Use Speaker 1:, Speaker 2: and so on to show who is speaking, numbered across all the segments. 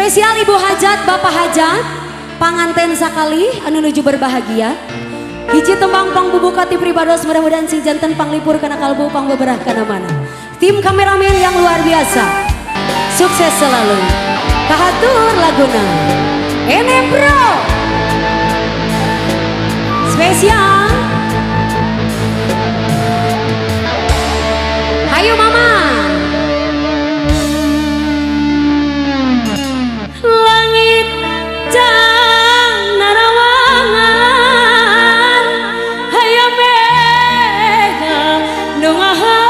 Speaker 1: Spesial Ibu Hajat, Bapak Hajat, panganten sakali anu nuju berbahagia. Hiji tembang pangbubukati pribados, mudah-mudahan sing janten panglipur kana kalbu pangbeberah kana mana. Tim kameramen yang luar biasa, sukses selalu. Kahatur laguna Enem Bro. Spesial Hayu Mama. Langit jang narawangan, hayam mega nu ngahalangan,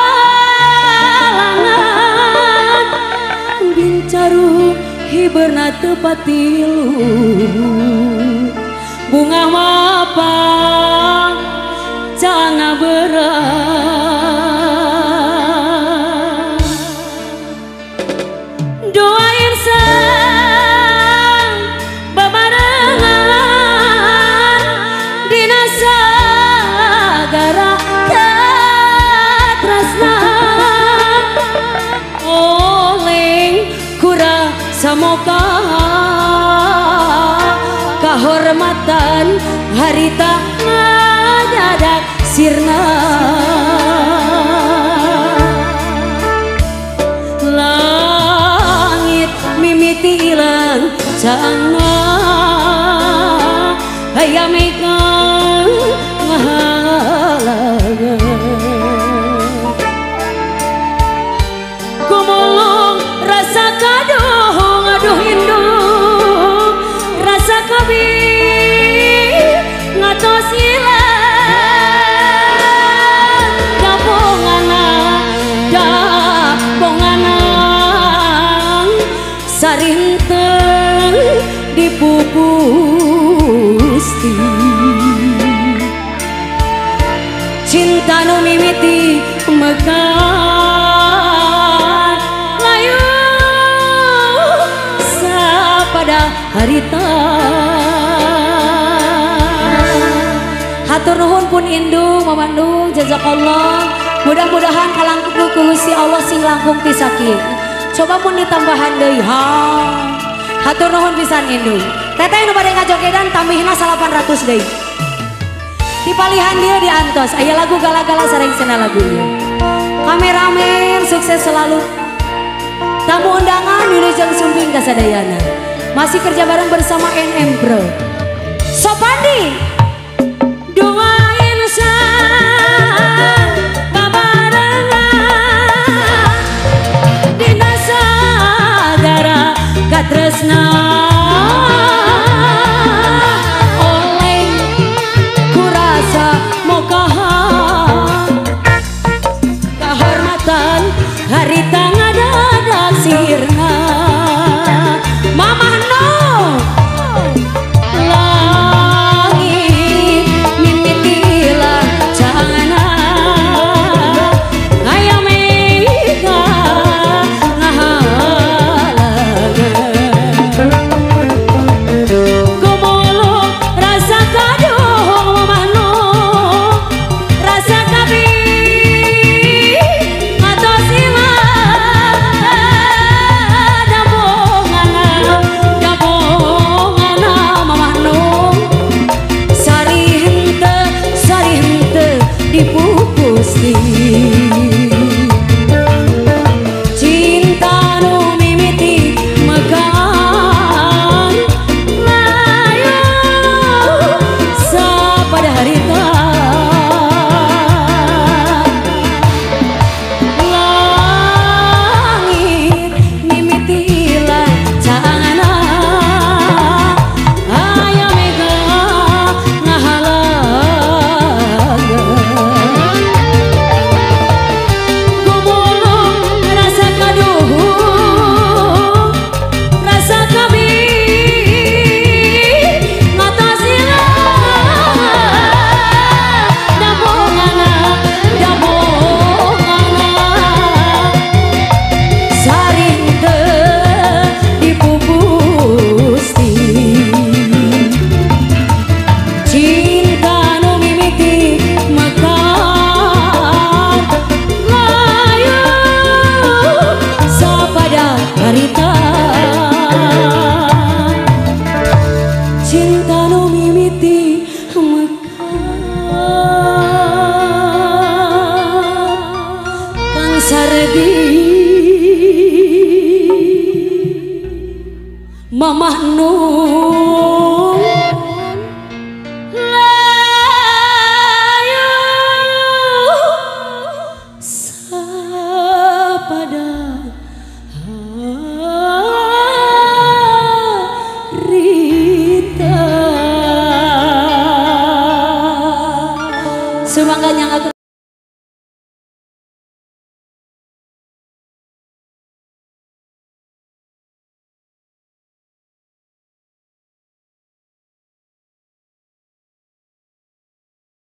Speaker 1: bincaru hiberna teu patilu, bunga mapang canga berang. Doain sang babarengan dina sagara katresna, oleng kura samoga kahormatan harita ngajadak sirna. Langit mimiti ilang canga, hayam mega ngahalangan, gumulung rasa kaduh ngaduh indung, rasa kabih ngatos ilang, gabungana sarinteng dipupusti, cinta nu mimiti mekan layu sapada harita. Hatur nuhun pun indung mamandung, jazakallah. Mudah-mudahan kalangkung ku Gusti Allah sing langkung tisaki. Coba pun ditambahan deui ha. Hatur nuhun pisan indung. Teteh nu bade ngajogedan tambihna 800 deui. Dipalihan dia diantos aya lagu gala-gala sareng cenah lagu ieu. Kameramen sukses selalu. Tamu undangan wilujeng sumping kasadayana. Masih kerja bareng bersama NM Bro. Sopandi doain sang babarengan dina sagara katresna, oleh kurasa mokahan kahormatan harita ngadadak sirna. Mama no langit mimitilah cangana, hayam mega ngahalangan, gumulung rasa kaduh manung, rasa kabih ngatos ilang, dabongana mamah nung, sari hente dipupusti, cinta nu mimiti megang layu sapada harita. Langit mimiti ilang cangana, hayam mega ngahalangan, Mamah Nur